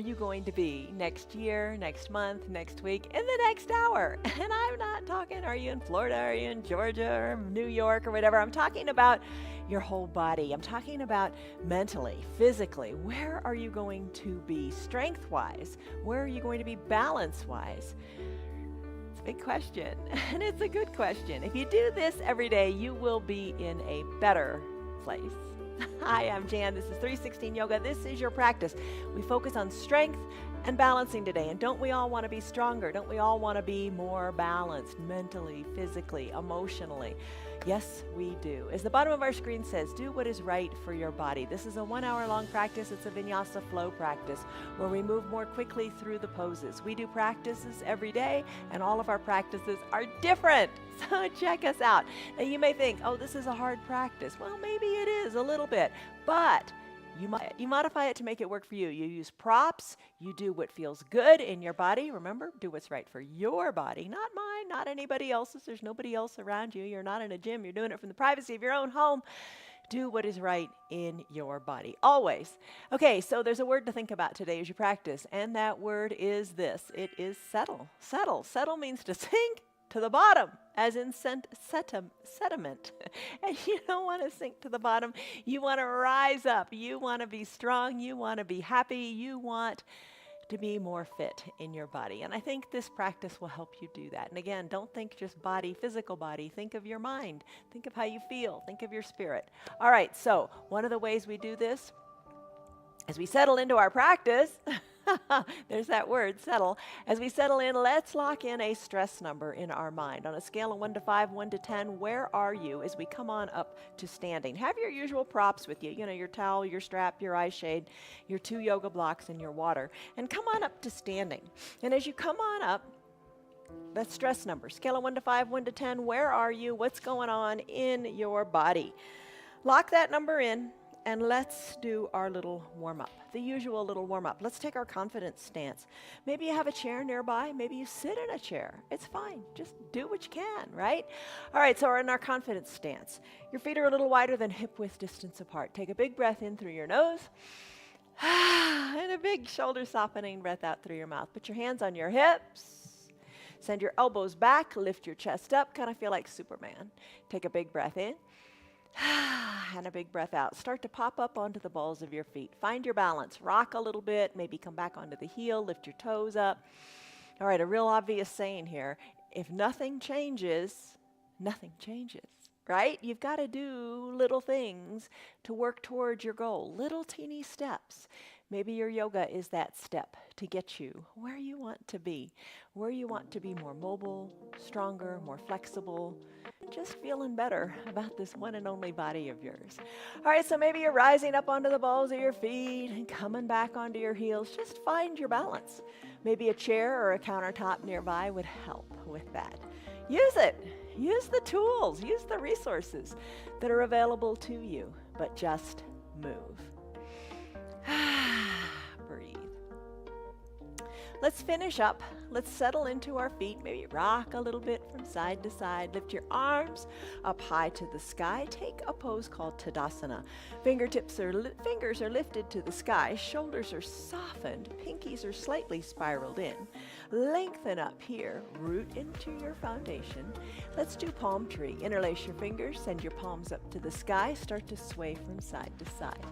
you going to be next year, next month, next week, in the next hour? And I'm not talking, are you in Florida, are you in Georgia, or New York, or whatever. I'm talking about your whole body. I'm talking about mentally, physically. Where are you going to be strength-wise? Where are you going to be balance-wise? It's a big question, and it's a good question. If you do this every day, you will be in a better place. Hi, I'm Jan. This is 316 Yoga. This is your practice. We focus on strength and balancing today. And don't we all want to be stronger? Don't we all want to be more balanced mentally, physically, emotionally? Yes, we do. As the bottom of our screen says, do what is right for your body. This is a 1 hour long practice. It's a vinyasa flow practice where we move more quickly through the poses. We do practices every day, and all of our practices are different. So check us out. Now you may think, oh, this is a hard practice. Well, maybe it is a little bit, but you modify it to make it work for you. You use props. You do what feels good in your body. Remember, do what's right for your body, not mine, not anybody else's. There's nobody else around you. You're not in a gym. You're doing it from the privacy of your own home. Do what is right in your body, always. Okay, so there's a word to think about today as you practice, and that word is this. It is settle. Settle. Settle means to sink to the bottom, as in sediment. And you don't want to sink to the bottom. You want to rise up. You want to be strong. You want to be happy. You want to be more fit in your body. And I think this practice will help you do that. And again, don't think just body, physical body. Think of your mind. Think of how you feel. Think of your spirit. All right, so one of the ways we do this, as we settle into our practice, there's that word, settle. As we settle in, let's lock in a stress number in our mind. On a scale of 1 to 5, 1 to 10, where are you as we come on up to standing? Have your usual props with you, your towel, your strap, your eye shade, your 2 yoga blocks, and your water. And come on up to standing. And as you come on up, that stress number, scale of 1 to 5, 1 to 10, where are you? What's going on in your body? Lock that number in. And let's do our little warm-up, the usual little warm-up. Let's take our confidence stance. Maybe you have a chair nearby. Maybe you sit in a chair. It's fine. Just do what you can, right? All right, so we're in our confidence stance. Your feet are a little wider than hip-width distance apart. Take a big breath in through your nose. And a big shoulder-softening breath out through your mouth. Put your hands on your hips. Send your elbows back. Lift your chest up. Kind of feel like Superman. Take a big breath in. And a big breath out. Start to pop up onto the balls of your feet. Find your balance. Rock a little bit. Maybe come back onto the heel. Lift your toes up. All right, a real obvious saying here. If nothing changes, nothing changes, right? You've got to do little things to work towards your goal. Little teeny steps. Maybe your yoga is that step to get you where you want to be, where you want to be more mobile, stronger, more flexible, just feeling better about this one and only body of yours. All right, so maybe you're rising up onto the balls of your feet and coming back onto your heels. Just find your balance. Maybe a chair or a countertop nearby would help with that. Use it. Use the tools. Use the resources that are available to you, but just move. Breathe. Let's finish up. Let's settle into our feet. Maybe rock a little bit from side to side. Lift your arms up high to the sky. Take a pose called Tadasana. Fingers are lifted to the sky. Shoulders are softened. Pinkies are slightly spiraled in. Lengthen up here. Root into your foundation. Let's do palm tree. Interlace your fingers. Send your palms up to the sky. Start to sway from side to side.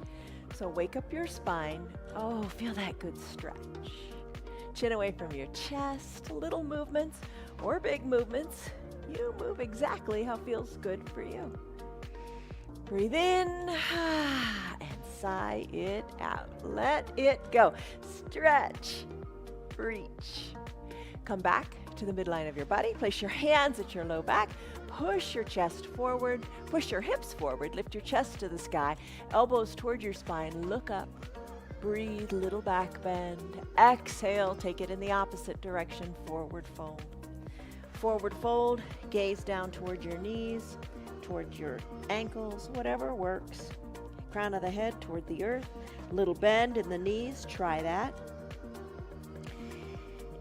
So wake up your spine. Oh, feel that good stretch. Chin away from your chest. Little movements or big movements. You move exactly how feels good for you. Breathe in and sigh it out. Let it go. Stretch. Reach. Come back to the midline of your body. Place your hands at your low back. Push your chest forward. Push your hips forward. Lift your chest to the sky. Elbows toward your spine. Look up. Breathe, little back bend. Exhale, take it in the opposite direction. Forward fold. Forward fold, gaze down toward your knees, toward your ankles, whatever works. Crown of the head toward the earth. Little bend in the knees, try that.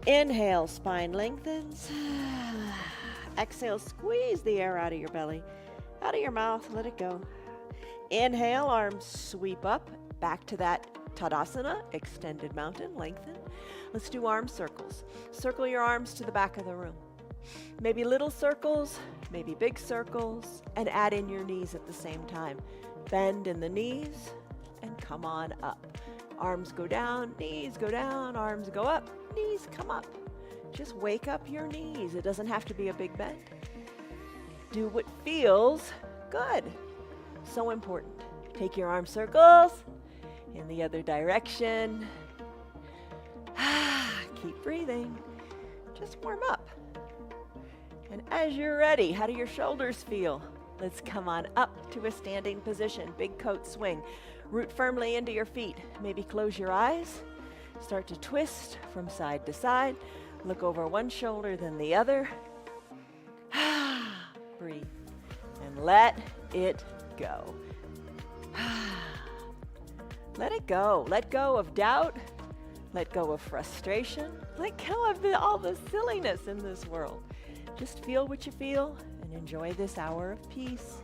Inhale, spine lengthens. Exhale, squeeze the air out of your belly. Out of your mouth, let it go. Inhale, arms sweep up, back to that Tadasana, extended mountain, lengthen. Let's do arm circles. Circle your arms to the back of the room. Maybe little circles, maybe big circles, and add in your knees at the same time. Bend in the knees and come on up. Arms go down, knees go down, arms go up, knees come up. Just wake up your knees. It doesn't have to be a big bend. Do what feels good. So important. Take your arm circles in the other direction. Keep breathing. Just warm up. And as you're ready, how do your shoulders feel? Let's come on up to a standing position. Big coat swing. Root firmly into your feet. Maybe close your eyes. Start to twist from side to side. Look over one shoulder, then the other. Breathe. And let it go. Let it go. Let go of doubt. Let go of frustration. Let go of all the silliness in this world. Just feel what you feel and enjoy this hour of peace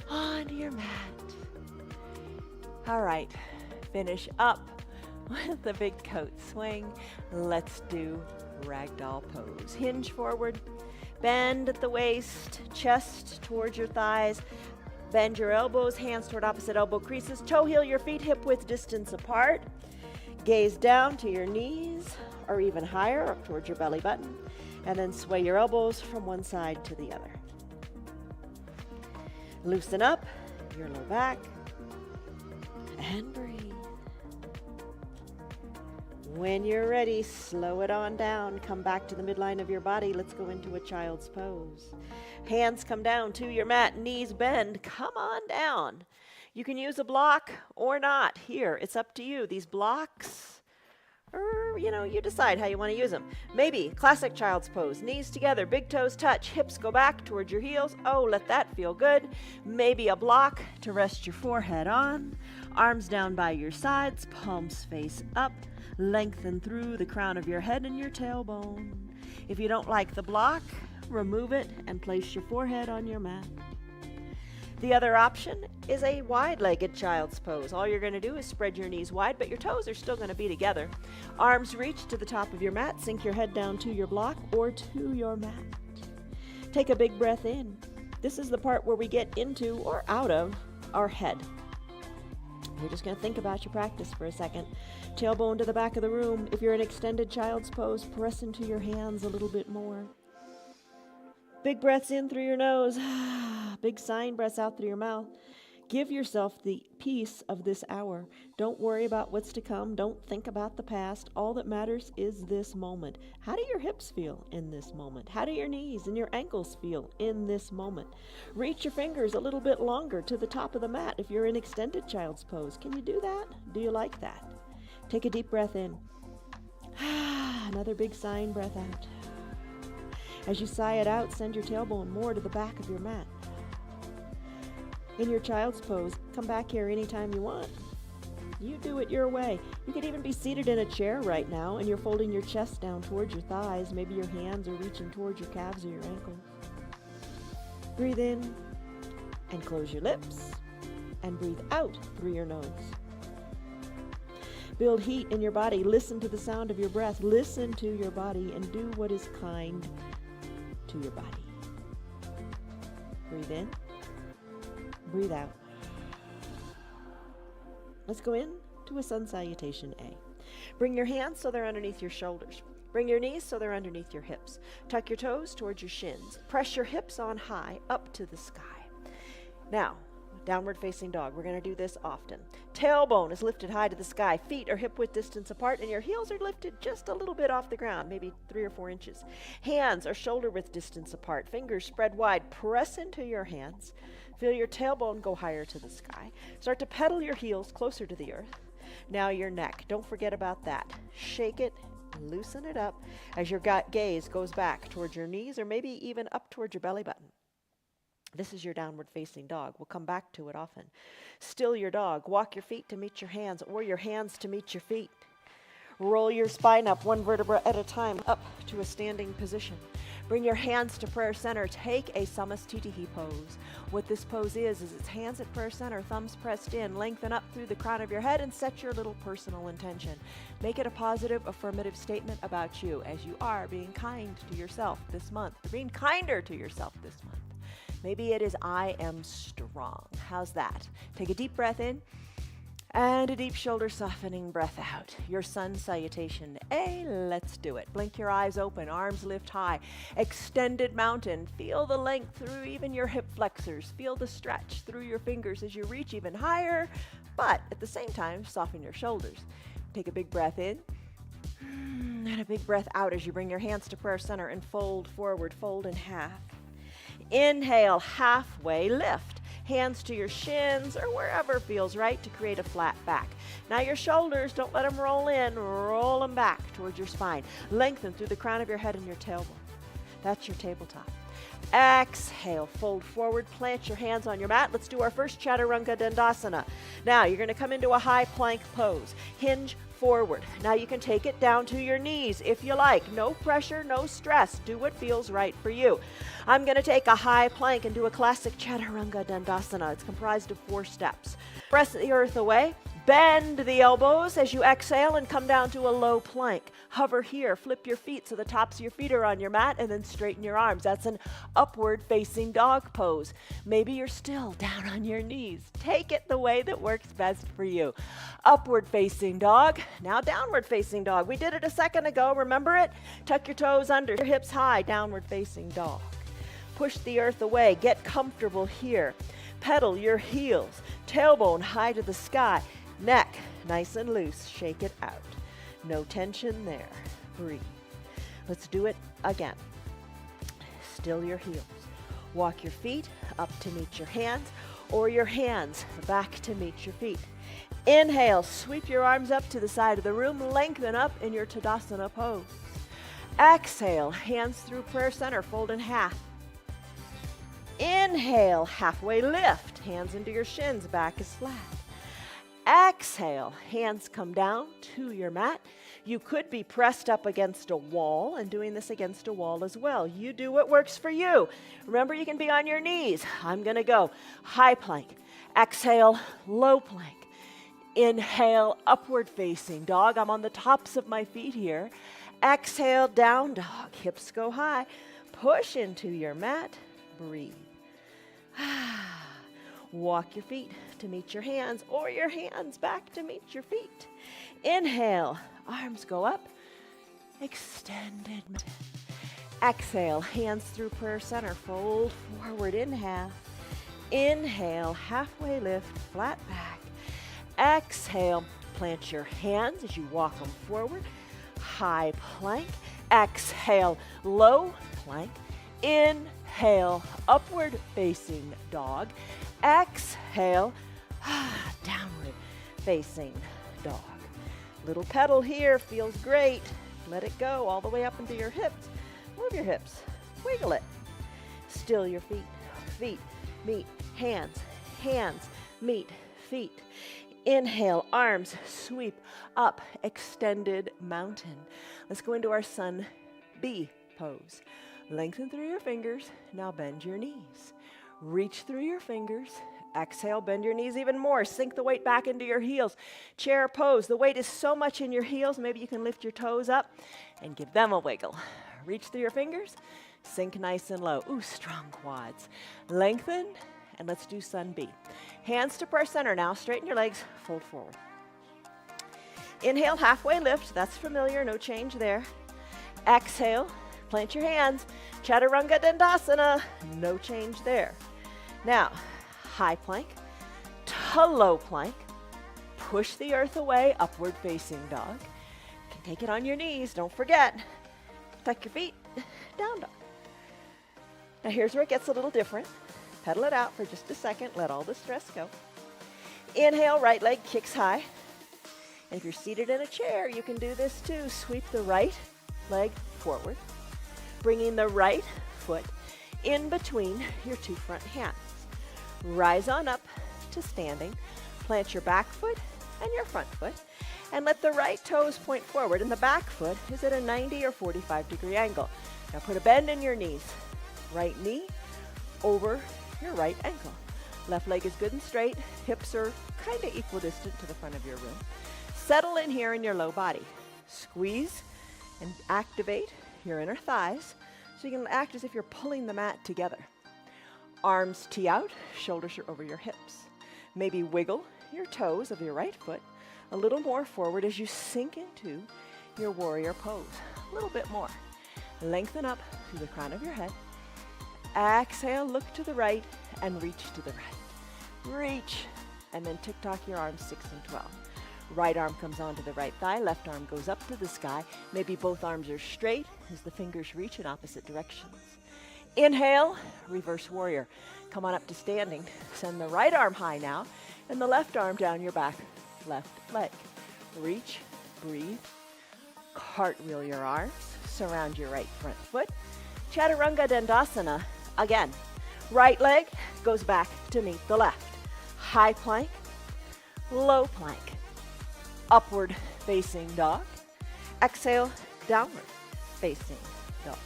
on your mat. All right, finish up with the big coat swing. Let's do ragdoll pose. Hinge forward, bend at the waist, chest towards your thighs. Bend your elbows, hands toward opposite elbow creases. Toe heel your feet hip width distance apart. Gaze down to your knees or even higher up towards your belly button. And then sway your elbows from one side to the other. Loosen up your low back and breathe. When you're ready, slow it on down. Come back to the midline of your body. Let's go into a child's pose. Hands come down to your mat, knees bend. Come on down. You can use a block or not. Here, it's up to you. These blocks, you decide how you want to use them. Maybe classic child's pose. Knees together, big toes touch, hips go back towards your heels. Oh, let that feel good. Maybe a block to rest your forehead on. Arms down by your sides, palms face up. Lengthen through the crown of your head and your tailbone. If you don't like the block, remove it and place your forehead on your mat. The other option is a wide-legged child's pose. All you're going to do is spread your knees wide, but your toes are still going to be together. Arms reach to the top of your mat. Sink your head down to your block or to your mat. Take a big breath in. This is the part where we get into or out of our head. You're just going to think about your practice for a second. Tailbone to the back of the room. If you're in extended child's pose, press into your hands a little bit more. Big breaths in through your nose. Big sign breaths out through your mouth. Give yourself the peace of this hour. Don't worry about what's to come. Don't think about the past. All that matters is this moment. How do your hips feel in this moment? How do your knees and your ankles feel in this moment? Reach your fingers a little bit longer to the top of the mat if you're in extended child's pose. Can you do that? Do you like that? Take a deep breath in. Another big sign breath out. As you sigh it out, send your tailbone more to the back of your mat. In your child's pose, come back here anytime you want. You do it your way. You could even be seated in a chair right now and you're folding your chest down towards your thighs. Maybe your hands are reaching towards your calves or your ankles. Breathe in and close your lips and breathe out through your nose. Build heat in your body. Listen to the sound of your breath. Listen to your body and do what is kind to your body. Breathe in. Breathe out. Let's go in to a sun salutation A. Bring your hands so they're underneath your shoulders. Bring your knees so they're underneath your hips. Tuck your toes towards your shins. Press your hips on high up to the sky. Now, downward facing dog. We're going to do this often. Tailbone is lifted high to the sky. Feet are hip width distance apart and your heels are lifted just a little bit off the ground, maybe 3 or 4 inches. Hands are shoulder width distance apart. Fingers spread wide. Press into your hands. Feel your tailbone go higher to the sky. Start to pedal your heels closer to the earth. Now your neck. Don't forget about that. Shake it, loosen it up as your gaze goes back towards your knees or maybe even up towards your belly button. This is your downward facing dog. We'll come back to it often. Still your dog. Walk your feet to meet your hands or your hands to meet your feet. Roll your spine up 1 vertebra at a time up to a standing position. Bring your hands to prayer center. Take a Samastitihi pose. What this pose is it's hands at prayer center, thumbs pressed in, lengthen up through the crown of your head, and set your little personal intention. Make it a positive, affirmative statement about you as you are being kind to yourself this month, being kinder to yourself this month. Maybe it is I am strong. How's that? Take a deep breath in and a deep shoulder softening breath out. Your sun salutation. Let's do it. Blink your eyes open, arms lift high. Extended mountain. Feel the length through even your hip flexors. Feel the stretch through your fingers as you reach even higher, but at the same time, soften your shoulders. Take a big breath in and a big breath out as you bring your hands to prayer center and fold forward, fold in half. Inhale, halfway lift. Hands to your shins or wherever feels right to create a flat back. Now your shoulders, don't let them roll in, roll them back towards your spine. Lengthen through the crown of your head and your tailbone. That's your tabletop. Exhale, fold forward, plant your hands on your mat. Let's do our first Chaturanga Dandasana. Now you're going to come into a high plank pose. Hinge forward. Now you can take it down to your knees if you like. No pressure, no stress. Do what feels right for you. I'm going to take a high plank and do a classic Chaturanga Dandasana. It's comprised of 4 steps. Press the earth away. Bend the elbows as you exhale and come down to a low plank. Hover here. Flip your feet so the tops of your feet are on your mat and then straighten your arms. That's an upward facing dog pose. Maybe you're still down on your knees. Take it the way that works best for you. Upward facing dog. Now downward facing dog. We did it a second ago. Remember it? Tuck your toes under, your hips high. Downward facing dog. Push the earth away. Get comfortable here. Pedal your heels. Tailbone high to the sky. Neck nice and loose. Shake it out. No tension there. Breathe. Let's do it again. Still your heels. Walk your feet up to meet your hands or your hands back to meet your feet. Inhale. Sweep your arms up to the side of the room. Lengthen up in your Tadasana pose. Exhale. Hands through prayer center. Fold in half. Inhale, halfway lift, hands into your shins, back is flat. Exhale, hands come down to your mat. You could be pressed up against a wall and doing this against a wall as well. You do what works for you. Remember, you can be on your knees. I'm going to go high plank. Exhale, low plank. Inhale, upward facing dog. I'm on the tops of my feet here. Exhale, down dog. Hips go high. Push into your mat. Breathe. Walk your feet to meet your hands or your hands back to meet your feet. Inhale, arms go up, extended. Exhale, hands through prayer center, fold forward in half. Inhale, halfway lift, flat back. Exhale, plant your hands as you walk them forward. High plank. Exhale, low plank. Inhale, upward facing dog. Exhale, downward facing dog. Little pedal here, feels great. Let it go all the way up into your hips. Move your hips, wiggle it. Still your feet. Feet meet hands, hands meet feet. Inhale, arms sweep up, extended mountain. Let's go into our Sun B pose. Lengthen through your fingers. Now bend your knees. Reach through your fingers. Exhale, bend your knees even more. Sink the weight back into your heels. Chair pose. The weight is so much in your heels. Maybe you can lift your toes up and give them a wiggle. Reach through your fingers. Sink nice and low. Ooh, strong quads. Lengthen, and let's do Sun B. Hands to prayer center. Now straighten your legs. Fold forward. Inhale, halfway lift. That's familiar. No change there. Exhale. Plant your hands. Chaturanga Dandasana. No change there. Now, high plank to low plank. Push the earth away, upward facing dog. You can take it on your knees. Don't forget. Tuck your feet. Down dog. Now here's where it gets a little different. Pedal it out for just a second. Let all the stress go. Inhale, right leg kicks high. And if you're seated in a chair, you can do this too. Sweep the right leg forward, bringing the right foot in between your 2 front hands. Rise on up to standing. Plant your back foot and your front foot. And let the right toes point forward, and the back foot is at a 90 or 45-degree angle. Now put a bend in your knees. Right knee over your right ankle. Left leg is good and straight. Hips are kind of equidistant to the front of your room. Settle in here in your low body. Squeeze and activate your inner thighs so you can act as if you're pulling the mat together. Arms tee out, shoulders are over your hips. Maybe wiggle your toes of your right foot a little more forward as you sink into your warrior pose. A little bit more. Lengthen up through the crown of your head. Exhale, look to the right and reach to the right. Reach, and then tick-tock your arms 6 and 12. Right arm comes onto the right thigh, left arm goes up to the sky. Maybe both arms are straight as the fingers reach in opposite directions. Inhale, reverse warrior. Come on up to standing. Send the right arm high now, and the left arm down your back, left leg. Reach, breathe. Cartwheel your arms, surround your right front foot. Chaturanga Dandasana. Again, right leg goes back to meet the left. High plank, low plank. Upward facing dog. Exhale, downward facing dog.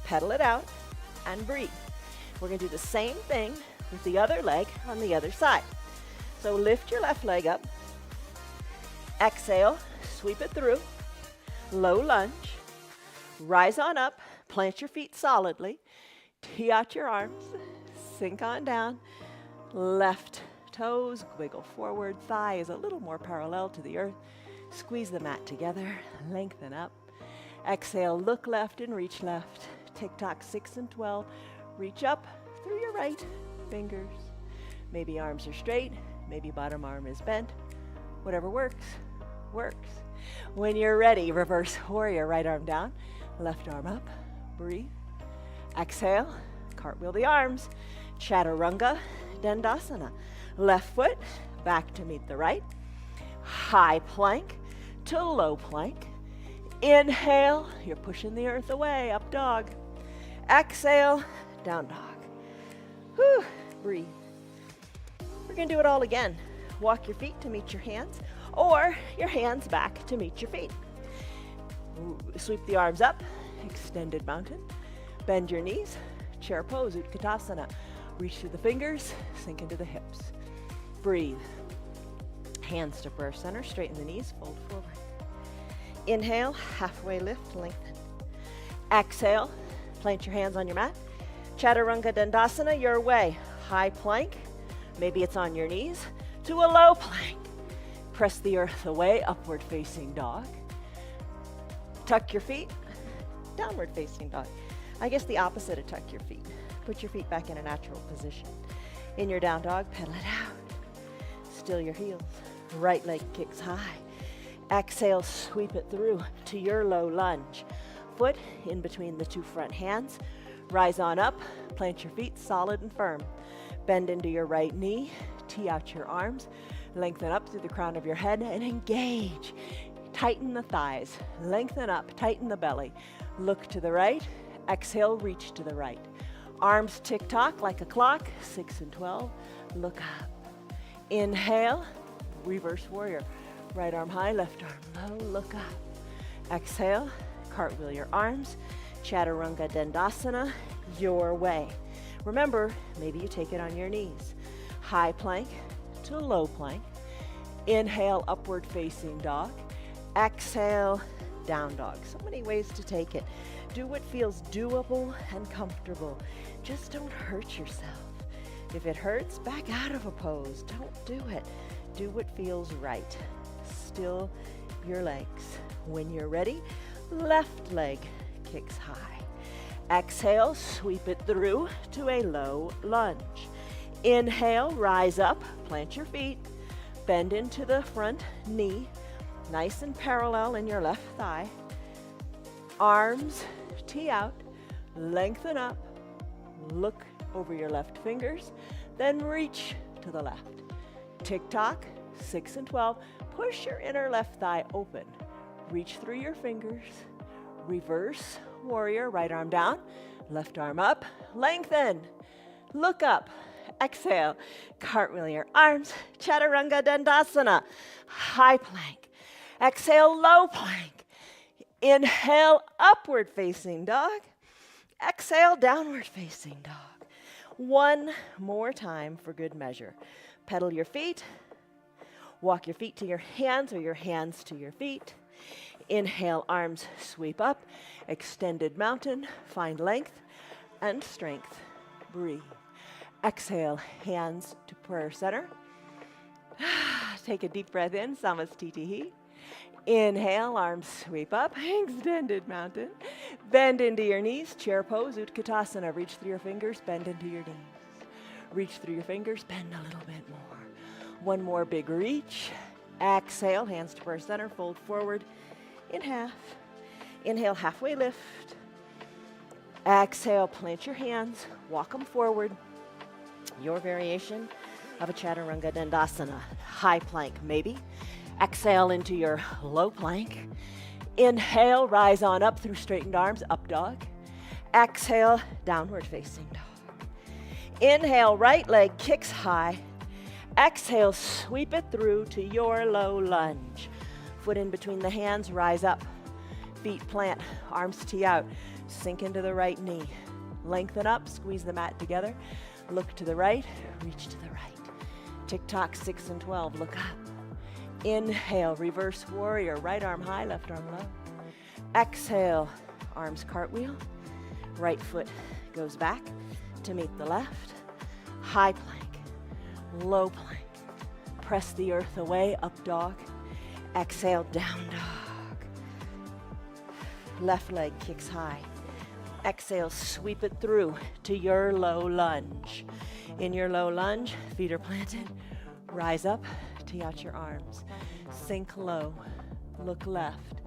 Pedal it out and breathe. We're going to do the same thing with the other leg on the other side. So lift your left leg up. Exhale, sweep it through. Low lunge. Rise on up. Plant your feet solidly. Tee out your arms. Sink on down. Left toes wiggle forward. Thigh is a little more parallel to the earth. Squeeze the mat together. Lengthen up. Exhale, look left and reach left. Tick-tock 6 and 12. Reach up through your right fingers. Maybe arms are straight. Maybe bottom arm is bent. Whatever works, works. When you're ready, reverse warrior. Right arm down. Left arm up. Breathe. Exhale. Cartwheel the arms. Chaturanga Dandasana. Left foot back to meet the right. High plank to low plank. Inhale. You're pushing the earth away. Up dog. Exhale. Down dog. Whew. Breathe. We're going to do it all again. Walk your feet to meet your hands, or your hands back to meet your feet. Sweep the arms up. Extended mountain. Bend your knees. Chair pose, Utkatasana. Reach through the fingers, sink into the hips. Breathe. Hands to prayer center, straighten the knees, fold forward. Inhale, halfway lift, lengthen. Exhale, plant your hands on your mat. Chaturanga Dandasana, your way. High plank, maybe it's on your knees, to a low plank. Press the earth away, upward facing dog. Tuck your feet, downward facing dog. I guess the opposite of tuck your feet. Put your feet back in a natural position. In your down dog, pedal it out. Still your heels. Right leg kicks high. Exhale, sweep it through to your low lunge. Foot in between the two front hands. Rise on up, plant your feet solid and firm. Bend into your right knee, tee out your arms, lengthen up through the crown of your head and engage. Tighten the thighs, lengthen up, tighten the belly. Look to the right, exhale, reach to the right. Arms tick-tock like a clock, 6 and 12. Look up. Inhale, reverse warrior. Right arm high, left arm low, look up. Exhale, cartwheel your arms. Chaturanga Dandasana, your way. Remember, maybe you take it on your knees. High plank to low plank. Inhale, upward facing dog. Exhale, down dog. So many ways to take it. Do what feels doable and comfortable. Just don't hurt yourself. If it hurts, back out of a pose. Don't do it. Do what feels right. Still your legs. When you're ready, left leg kicks high. Exhale, sweep it through to a low lunge. Inhale, rise up, plant your feet, bend into the front knee, nice and parallel in your left thigh. Arms tee out, lengthen up, look over your left fingers, then reach to the left. Tick-tock, 6 and 12. Push your inner left thigh open. Reach through your fingers. Reverse warrior, right arm down, left arm up, lengthen, look up, exhale, cartwheel your arms, Chaturanga Dandasana, high plank. Exhale, low plank. Inhale, upward facing dog. Exhale, downward facing dog. One more time for good measure. Pedal your feet. Walk your feet to your hands or your hands to your feet. Inhale, arms sweep up. Extended mountain. Find length and strength. Breathe. Exhale, hands to prayer center. Take a deep breath in, Samastitihi. Inhale, arms sweep up, extended mountain. Bend into your knees, chair pose, Utkatasana. Reach through your fingers, bend into your knees. Reach through your fingers, bend a little bit more. One more big reach. Exhale, hands to prayer center, fold forward in half. Inhale, halfway lift. Exhale, plant your hands, walk them forward. Your variation of a Chaturanga Dandasana. High plank, maybe. Exhale into your low plank. Inhale, rise on up through straightened arms, up dog. Exhale, downward facing dog. Inhale, right leg kicks high. Exhale, sweep it through to your low lunge. Foot in between the hands, rise up. Feet plant, arms tee out. Sink into the right knee. Lengthen up, squeeze the mat together. Look to the right, reach to the right. Tick-tock 6 and 12, look up. Inhale, reverse warrior, right arm high, left arm low. Exhale, arms cartwheel. Right foot goes back to meet the left. High plank, low plank. Press the earth away, up dog. Exhale, down dog. Left leg kicks high. Exhale, sweep it through to your low lunge. In your low lunge, feet are planted. Rise up, tee out your arms. Sink low, look left.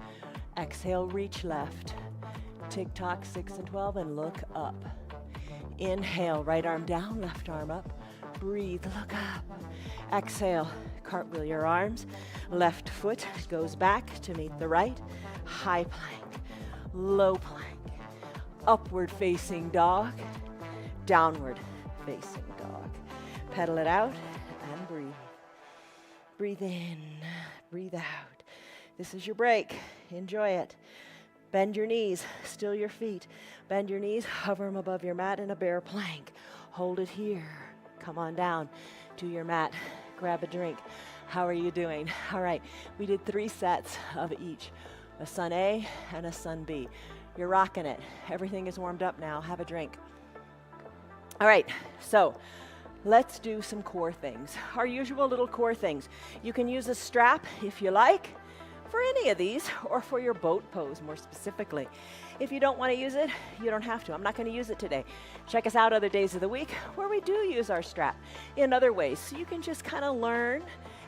Exhale, reach left. Tick-tock 6 and 12 and look up. Inhale, right arm down, left arm up. Breathe, look up. Exhale, cartwheel your arms. Left foot goes back to meet the right. High plank, low plank. Upward facing dog, downward facing dog. Pedal it out and breathe. Breathe in, breathe out. This is your break. Enjoy it. Bend your knees, still your feet. Bend your knees, hover them above your mat in a bear plank. Hold it here. Come on down to your mat. Grab a drink. How are you doing? All right, we did 3 sets of each. A sun A and a sun B. You're rocking it. Everything is warmed up now. Have a drink. All right, so let's do some core things. Our usual little core things. You can use a strap if you like for any of these, or for your boat pose more specifically. If you don't want to use it, you don't have to. I'm not going to use it today. Check us out other days of the week where we do use our strap in other ways. So you can just kind of learn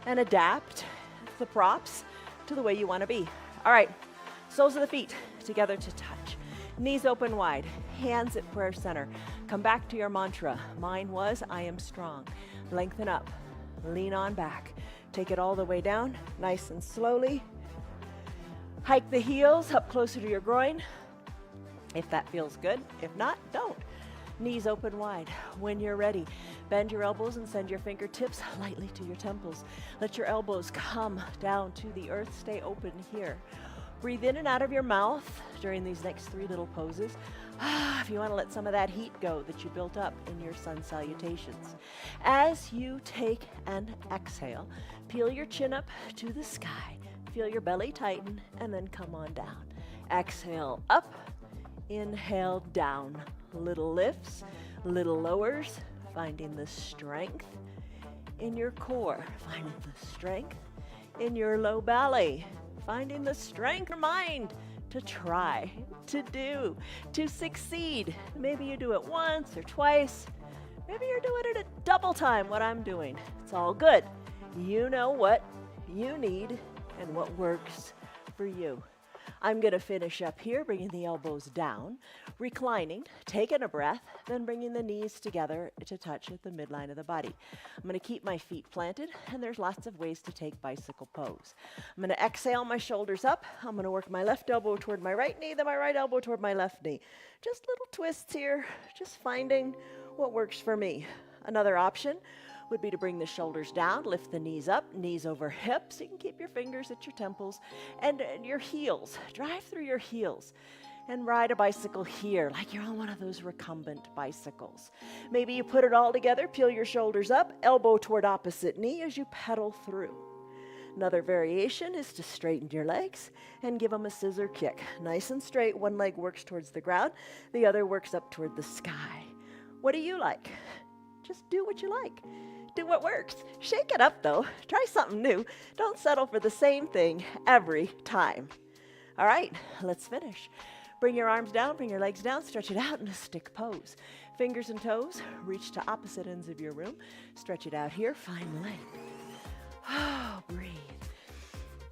and adapt the props to the way you want to be. All right, soles of the feet together to touch. Knees open wide, hands at prayer center. Come back to your mantra. Mine was, I am strong. Lengthen up, lean on back. Take it all the way down, nice and slowly. Hike the heels up closer to your groin, if that feels good. If not, don't. Knees open wide. When you're ready, bend your elbows and send your fingertips lightly to your temples. Let your elbows come down to the earth. Stay open here. Breathe in and out of your mouth during these next 3 little poses. If you want to let some of that heat go that you built up in your sun salutations. As you take an exhale, peel your chin up to the sky. Feel your belly tighten and then come on down. Exhale up, inhale down. Little lifts, little lowers, finding the strength in your core, finding the strength in your low belly, finding the strength in your mind to try, to do, to succeed. Maybe you do it once or twice. Maybe you're doing it a double time what I'm doing. It's all good. You know what you need and what works for you. I'm going to finish up here, bringing the elbows down, reclining, taking a breath, then bringing the knees together to touch at the midline of the body. I'm going to keep my feet planted, and there's lots of ways to take bicycle pose. I'm going to exhale my shoulders up. I'm going to work my left elbow toward my right knee, then my right elbow toward my left knee. Just little twists here, just finding what works for me. Another option would be to bring the shoulders down, lift the knees up, knees over hips. You can keep your fingers at your temples and your heels. Drive through your heels and ride a bicycle here like you're on one of those recumbent bicycles. Maybe you put it all together, peel your shoulders up, elbow toward opposite knee as you pedal through. Another variation is to straighten your legs and give them a scissor kick. Nice and straight, one leg works towards the ground, the other works up toward the sky. What do you like? Just do what you like. Do what works. Shake it up though. Try something new. Don't settle for the same thing every time. All right, let's finish. Bring your arms down, bring your legs down, stretch it out in a stick pose. Fingers and toes reach to opposite ends of your room. Stretch it out here, find length. Oh, breathe.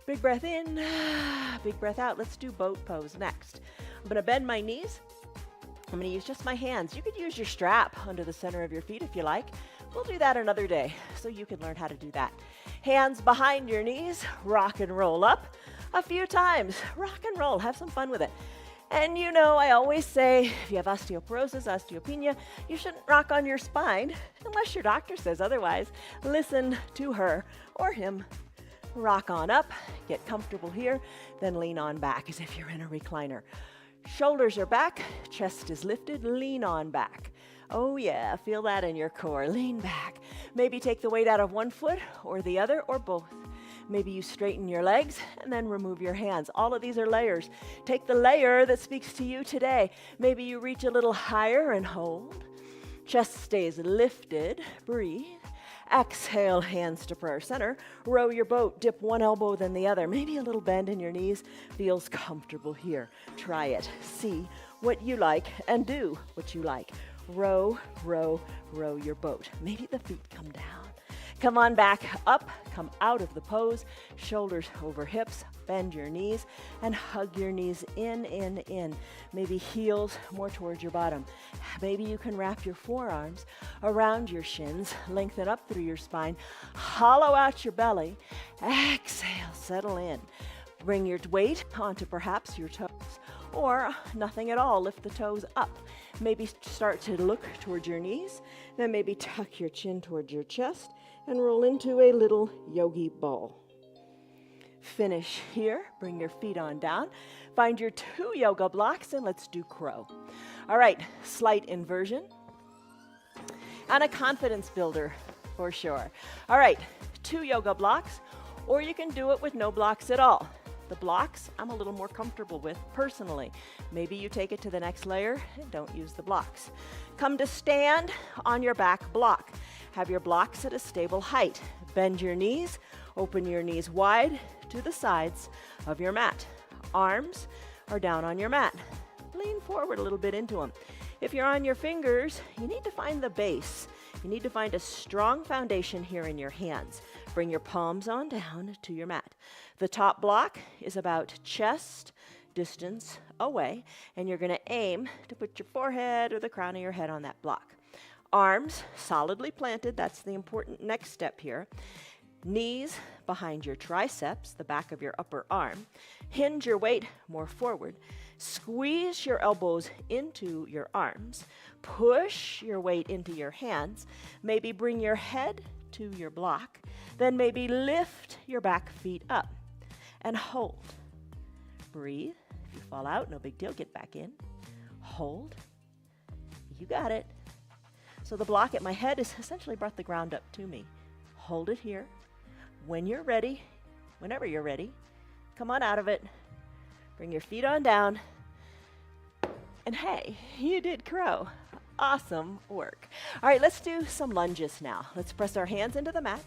Big breath in, big breath out. Let's do boat pose next. I'm going to bend my knees. I'm going to use just my hands. You could use your strap under the center of your feet if you like. We'll do that another day so you can learn how to do that. Hands behind your knees, rock and roll up a few times. Rock and roll, have some fun with it. And you know, I always say, if you have osteoporosis, osteopenia, you shouldn't rock on your spine unless your doctor says otherwise. Listen to her or him. Rock on up, get comfortable here, then lean on back as if you're in a recliner. Shoulders are back, chest is lifted, lean on back. Oh yeah, feel that in your core, lean back. Maybe take the weight out of one foot or the other or both. Maybe you straighten your legs and then remove your hands. All of these are layers. Take the layer that speaks to you today. Maybe you reach a little higher and hold. Chest stays lifted, breathe. Exhale, hands to prayer center. Row your boat, dip one elbow then the other. Maybe a little bend in your knees feels comfortable here. Try it. See what you like and do what you like. Row, row, row your boat. Maybe the feet come down. Come on back up, come out of the pose, shoulders over hips, bend your knees, and hug your knees in. Maybe heels more towards your bottom. Maybe you can wrap your forearms around your shins, lengthen up through your spine, hollow out your belly, exhale, settle in. Bring your weight onto perhaps your toes, or nothing at all, lift the toes up. Maybe start to look towards your knees, then maybe tuck your chin towards your chest, and roll into a little yogi ball. Finish here, bring your feet on down, find your 2 yoga blocks, and let's do crow. All right, slight inversion, and a confidence builder for sure. All right, 2 yoga blocks, or you can do it with no blocks at all. The blocks I'm a little more comfortable with personally. Maybe you take it to the next layer and don't use the blocks. Come to stand on your back block. Have your blocks at a stable height. Bend your knees, open your knees wide to the sides of your mat. Arms are down on your mat. Lean forward a little bit into them. If you're on your fingers, you need to find the base. You need to find a strong foundation here in your hands. Bring your palms on down to your mat. The top block is about chest distance away, and you're going to aim to put your forehead or the crown of your head on that block. Arms solidly planted, that's the important next step here. Knees behind your triceps, the back of your upper arm. Hinge your weight more forward. Squeeze your elbows into your arms. Push your weight into your hands. Maybe bring your head to your block. Then maybe lift your back feet up and hold. Breathe. If you fall out, no big deal. Get back in. Hold. You got it. So the block at my head has essentially brought the ground up to me. Hold it here. When you're ready, whenever you're ready, come on out of it. Bring your feet on down. And hey, you did crow. Awesome work. All right, let's do some lunges now. Let's press our hands into the mat.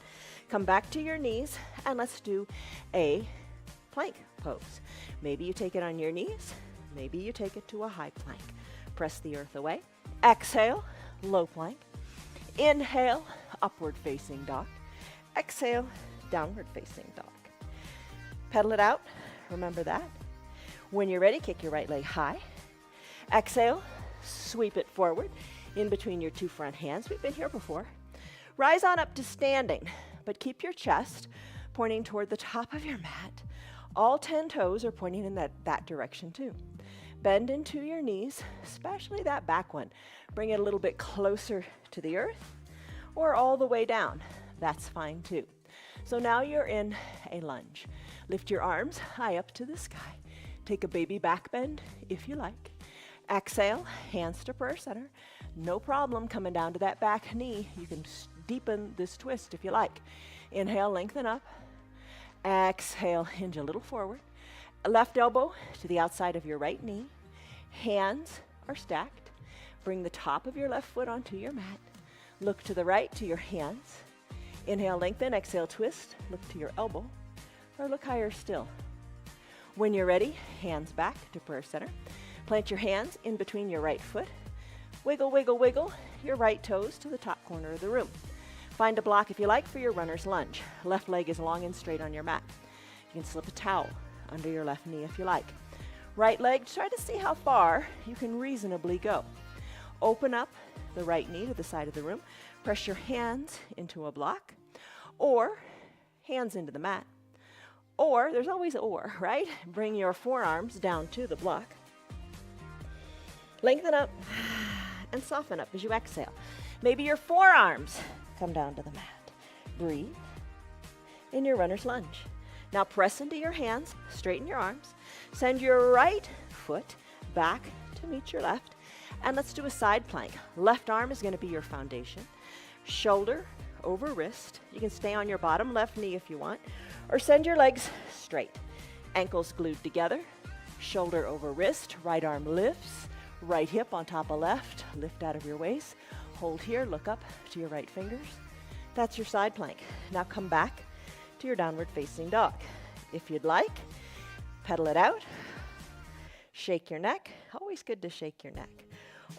Come back to your knees, and let's do a plank pose. Maybe you take it on your knees. Maybe you take it to a high plank. Press the earth away. Exhale, low plank. Inhale, upward facing dog. Exhale, downward facing dog. Pedal it out. Remember that. When you're ready, kick your right leg high. Exhale, sweep it forward in between your 2 front hands. We've been here before. Rise on up to standing, but keep your chest pointing toward the top of your mat. All 10 toes are pointing in that direction too. Bend into your knees, especially that back one. Bring it a little bit closer to the earth, or all the way down. That's fine too. So now you're in a lunge. Lift your arms high up to the sky. Take a baby back bend if you like. Exhale, hands to prayer center. No problem coming down to that back knee. You can deepen this twist if you like. Inhale, lengthen up. Exhale, hinge a little forward. Left elbow to the outside of your right knee. Hands are stacked. Bring the top of your left foot onto your mat. Look to the right to your hands. Inhale, lengthen. Exhale, twist. Look to your elbow or look higher still. When you're ready, hands back to prayer center. Plant your hands in between your right foot. Wiggle, wiggle, wiggle your right toes to the top corner of the room. Find a block if you like for your runner's lunge. Left leg is long and straight on your mat. You can slip a towel under your left knee if you like. Right leg, try to see how far you can reasonably go. Open up the right knee to the side of the room. Press your hands into a block or hands into the mat. Or, there's always or, right? Bring your forearms down to the block. Lengthen up and soften up as you exhale. Maybe your forearms come down to the mat. Breathe in your runner's lunge. Now press into your hands, straighten your arms. Send your right foot back to meet your left. And let's do a side plank. Left arm is going to be your foundation. Shoulder over wrist. You can stay on your bottom left knee if you want, or send your legs straight. Ankles glued together, shoulder over wrist, right arm lifts, right hip on top of left, lift out of your waist. Hold here, look up to your right fingers. That's your side plank. Now come back to your downward facing dog. If you'd like, pedal it out, shake your neck. Always good to shake your neck.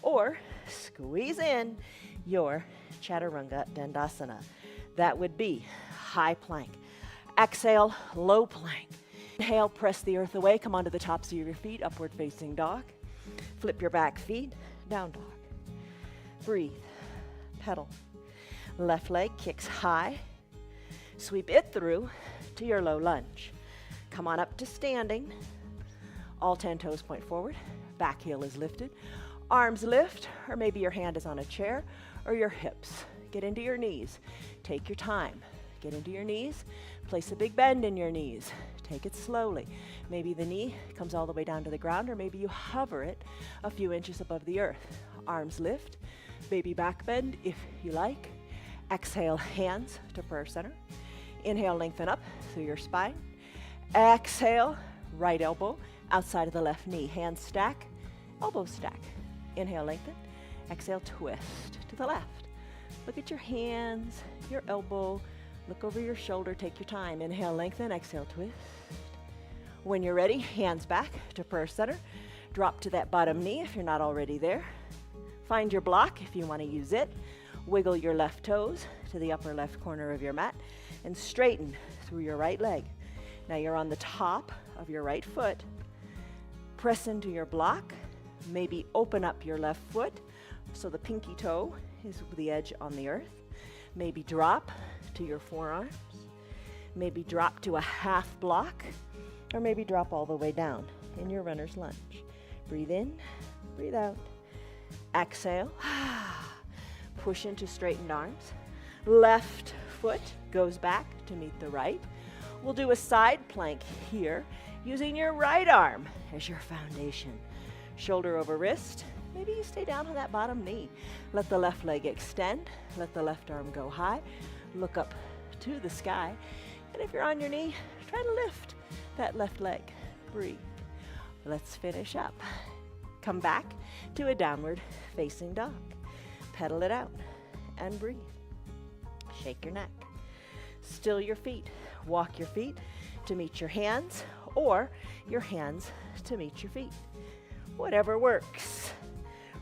Or squeeze in your Chaturanga Dandasana. That would be high plank. Exhale, low plank. Inhale, press the earth away. Come onto the tops of your feet, upward facing dog. Flip your back feet, down dog. Breathe, pedal. Left leg kicks high. Sweep it through to your low lunge. Come on up to standing. All 10 toes point forward. Back heel is lifted. Arms lift, or maybe your hand is on a chair, or your hips. Get into your knees. Take your time. Get into your knees. Place a big bend in your knees. Take it slowly. Maybe the knee comes all the way down to the ground, or maybe you hover it a few inches above the earth. Arms lift. Baby back bend if you like. Exhale, hands to prayer center. Inhale, lengthen up through your spine. Exhale, right elbow outside of the left knee. Hands stack, elbows stack. Inhale, lengthen. Exhale, twist to the left. Look at your hands, your elbow. Look over your shoulder. Take your time. Inhale, lengthen. Exhale, twist. When you're ready, hands back to prayer center. Drop to that bottom knee if you're not already there. Find your block if you want to use it. Wiggle your left toes to the upper left corner of your mat and straighten through your right leg. Now you're on the top of your right foot. Press into your block. Maybe open up your left foot so the pinky toe is with the edge on the earth. Maybe drop to your forearms. Maybe drop to a half block, or maybe drop all the way down in your runner's lunge. Breathe in, breathe out. Exhale. Push into straightened arms. Left foot goes back to meet the right. We'll do a side plank here using your right arm as your foundation. Shoulder over wrist. Maybe you stay down on that bottom knee. Let the left leg extend. Let the left arm go high. Look up to the sky. And if you're on your knee, try to lift that left leg. Breathe. Let's finish up. Come back to a downward facing dog. Pedal it out and breathe. Shake your neck. Still your feet. Walk your feet to meet your hands, or your hands to meet your feet. Whatever works.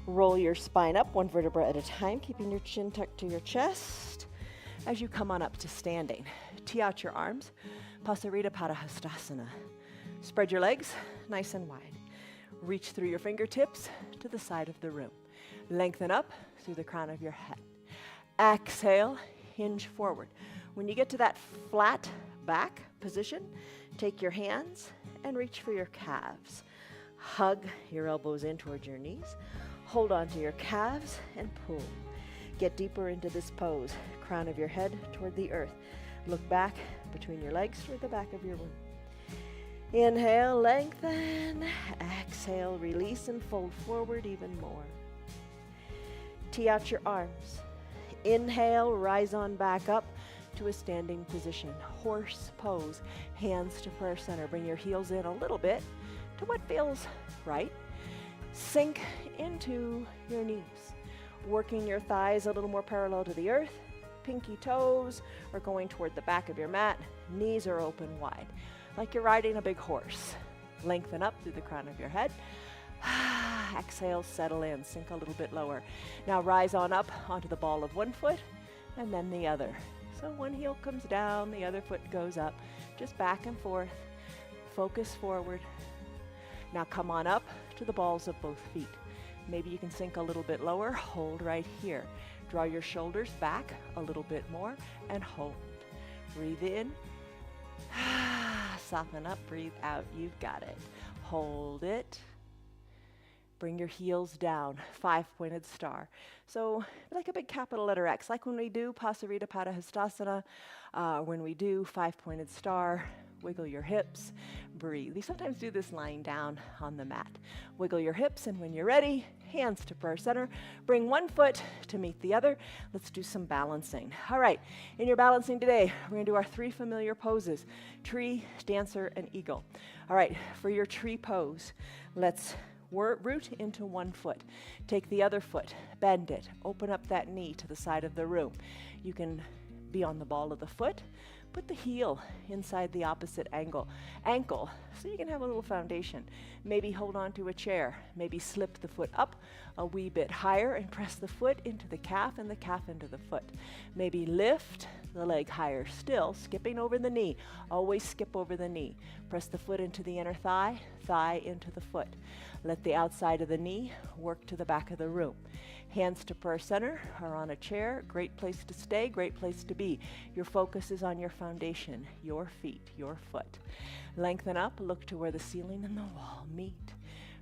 Roll your spine up one vertebra at a time, keeping your chin tucked to your chest as you come on up to standing. Tee out your arms. Pasarita Padahastasana. Spread your legs nice and wide. Reach through your fingertips to the side of the room. Lengthen up through the crown of your head. Exhale, hinge forward. When you get to that flat back position, take your hands and reach for your calves. Hug your elbows in towards your knees. Hold on to your calves and pull. Get deeper into this pose. Crown of your head toward the earth. Look back between your legs toward the back of your room. Inhale, lengthen. Exhale, release and fold forward even more. Tee out your arms. Inhale, rise on back up to a standing position. Horse pose. Hands to prayer center. Bring your heels in a little bit to what feels right. Sink into your knees. Working your thighs a little more parallel to the earth. Pinky toes are going toward the back of your mat. Knees are open wide, like you're riding a big horse. Lengthen up through the crown of your head. Exhale, settle in, sink a little bit lower. Now rise on up onto the ball of one foot and then the other. So one heel comes down, the other foot goes up, just back and forth. Focus forward. Now come on up to the balls of both feet. Maybe you can sink a little bit lower. Hold right here. Draw your shoulders back a little bit more and hold. Breathe in. Soften up, breathe out. You've got it. Hold it. Bring your heels down, 5-pointed star. So like a big capital letter X, like when we do Pasarita Padahastasana, when we do 5-pointed star, wiggle your hips, breathe. We sometimes do this lying down on the mat. Wiggle your hips, and when you're ready, hands to prayer center. Bring one foot to meet the other. Let's do some balancing. All right, in your balancing today, we're gonna do our 3 familiar poses: tree, dancer, and eagle. All right, for your tree pose, let's root into one foot. Take the other foot, bend it, open up that knee to the side of the room. You can be on the ball of the foot. Put the heel inside the opposite ankle, so you can have a little foundation. Maybe hold on to a chair. Maybe slip the foot up a wee bit higher and press the foot into the calf and the calf into the foot. Maybe lift the leg higher still, skipping over the knee. Always skip over the knee. Press the foot into the inner thigh, thigh into the foot. Let the outside of the knee work to the back of the room. Hands to prayer center or on a chair. Great place to stay, great place to be. Your focus is on your foundation, your feet, your foot. Lengthen up, look to where the ceiling and the wall meet.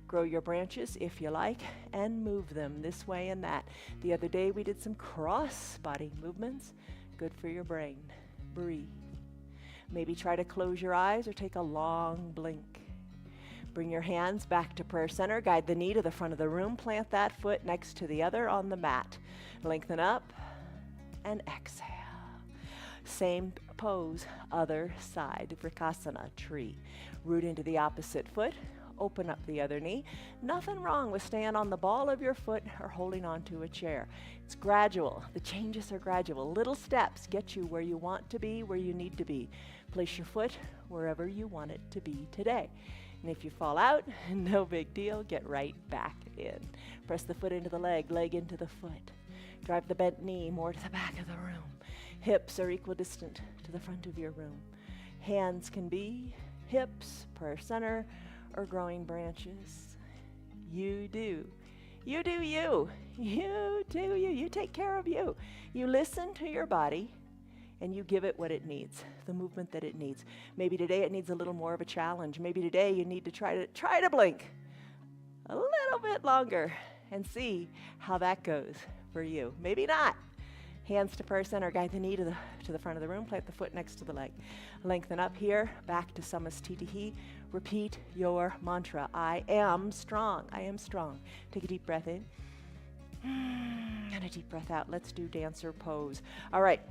Grow your branches if you like and move them this way and that. The other day we did some cross body movements. Good for your brain. Breathe. Maybe try to close your eyes or take a long blink. Bring your hands back to prayer center. Guide the knee to the front of the room. Plant that foot next to the other on the mat. Lengthen up and exhale. Same pose, other side. Vrikasana, tree. Root into the opposite foot. Open up the other knee. Nothing wrong with staying on the ball of your foot or holding onto a chair. It's gradual. The changes are gradual. Little steps get you where you want to be, where you need to be. Place your foot wherever you want it to be today. And if you fall out, no big deal, get right back in. Press the foot into the leg, leg into the foot. Drive the bent knee more to the back of the room. Hips are equidistant to the front of your room. Hands can be hips, prayer center, or growing branches. You do. You do you. You do you. You take care of you. You listen to your body and you give it what it needs, the movement that it needs. Maybe today it needs a little more of a challenge. Maybe today you need to try to blink a little bit longer and see how that goes for you. Maybe not. Hands to prayer center, guide the knee to the front of the room, plant the foot next to the leg. Lengthen up here, back to Samastitihi. Repeat your mantra. I am strong. I am strong. Take a deep breath in and a deep breath out. Let's do dancer pose. All right.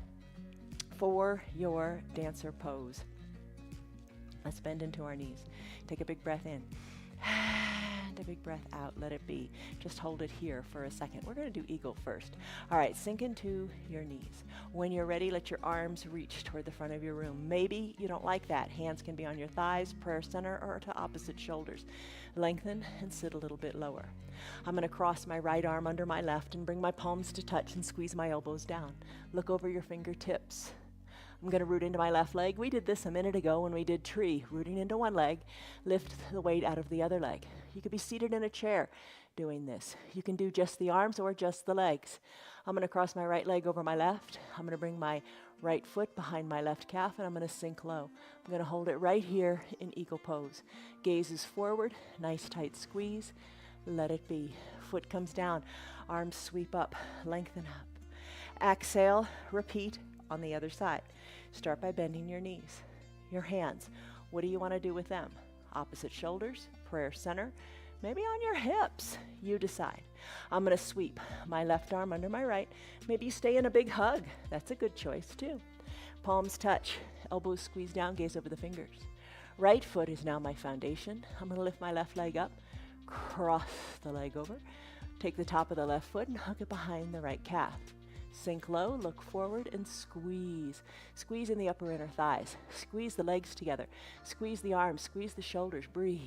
For your dancer pose, let's bend into our knees. Take a big breath in and a big breath out. Let it be. Just hold it here for a second. We're going to do eagle first. All right, sink into your knees. When you're ready, let your arms reach toward the front of your room. Maybe you don't like that. Hands can be on your thighs, prayer center, or to opposite shoulders. Lengthen and sit a little bit lower. I'm going to cross my right arm under my left and bring my palms to touch and squeeze my elbows down. Look over your fingertips. I'm going to root into my left leg. We did this a minute ago when we did tree. Rooting into one leg, lift the weight out of the other leg. You could be seated in a chair doing this. You can do just the arms or just the legs. I'm going to cross my right leg over my left. I'm going to bring my right foot behind my left calf and I'm going to sink low. I'm going to hold it right here in eagle pose. Gaze is forward, nice tight squeeze. Let it be. Foot comes down, arms sweep up, lengthen up. Exhale, repeat on the other side. Start by bending your knees. Your hands, what do you want to do with them? Opposite shoulders, prayer center, maybe on your hips. You decide. I'm going to sweep my left arm under my right. Maybe you stay in a big hug. That's a good choice too. Palms touch, elbows squeeze down, gaze over the fingers. Right foot is now my foundation. I'm going to lift my left leg up, cross the leg over, take the top of the left foot and hug it behind the right calf. Sink low, look forward, and squeeze. Squeeze in the upper inner thighs. Squeeze the legs together. Squeeze the arms, squeeze the shoulders, breathe.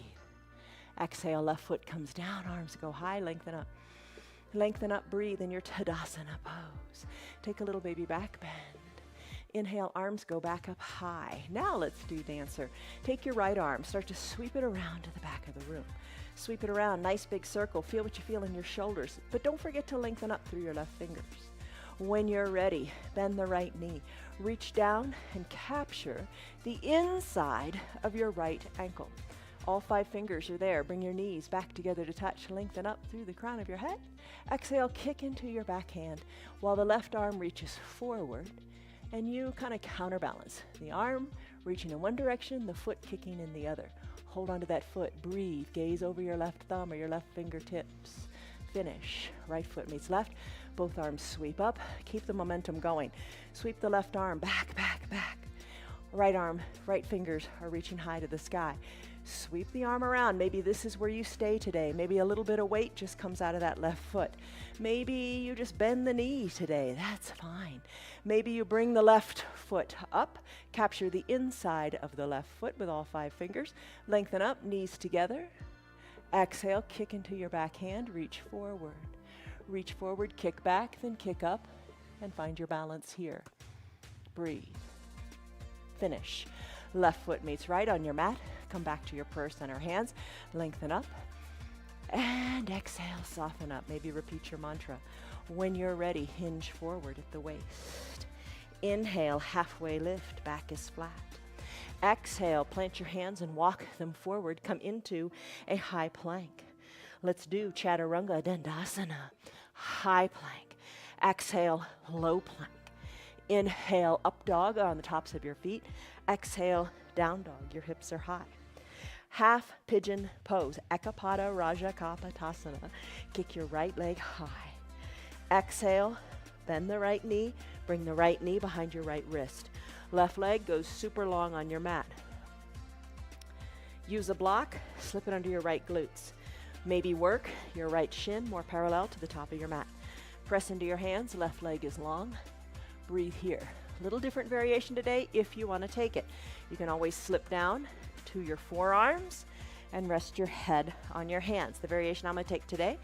Exhale, left foot comes down, arms go high, lengthen up. Lengthen up, breathe in your Tadasana pose. Take a little baby back bend. Inhale, arms go back up high. Now let's do dancer. Take your right arm, start to sweep it around to the back of the room. Sweep it around, nice big circle. Feel what you feel in your shoulders, but don't forget to lengthen up through your left fingers. When you're ready, bend the right knee. Reach down and capture the inside of your right ankle. All 5 fingers are there. Bring your knees back together to touch. Lengthen up through the crown of your head. Exhale, kick into your back hand while the left arm reaches forward and you kind of counterbalance. The arm reaching in one direction, the foot kicking in the other. Hold onto that foot. Breathe. Gaze over your left thumb or your left fingertips. Finish. Right foot meets left. Both arms sweep up. Keep the momentum going. Sweep the left arm back, back, back. Right arm, right fingers are reaching high to the sky. Sweep the arm around. Maybe this is where you stay today. Maybe a little bit of weight just comes out of that left foot. Maybe you just bend the knee today. That's fine. Maybe you bring the left foot up. Capture the inside of the left foot with all 5 fingers. Lengthen up, knees together. Exhale, kick into your back hand. Reach forward. Reach forward, kick back, then kick up, and find your balance here. Breathe. Finish. Left foot meets right on your mat. Come back to your prayer center. Hands, lengthen up. And exhale, soften up. Maybe repeat your mantra. When you're ready, hinge forward at the waist. Inhale, halfway lift, back is flat. Exhale, plant your hands and walk them forward. Come into a high plank. Let's do Chaturanga Dandasana. High plank. Exhale, low plank. Inhale, up dog on the tops of your feet. Exhale, down dog. Your hips are high. Half pigeon pose. Ekapada Raja Kapotasana. Kick your right leg high. Exhale, bend the right knee. Bring the right knee behind your right wrist. Left leg goes super long on your mat. Use a block. Slip it under your right glutes. Maybe work your right shin more parallel to the top of your mat. Press into your hands, left leg is long. Breathe here. Little different variation today if you want to take it. You can always slip down to your forearms and rest your head on your hands. The variation I'm going to take today,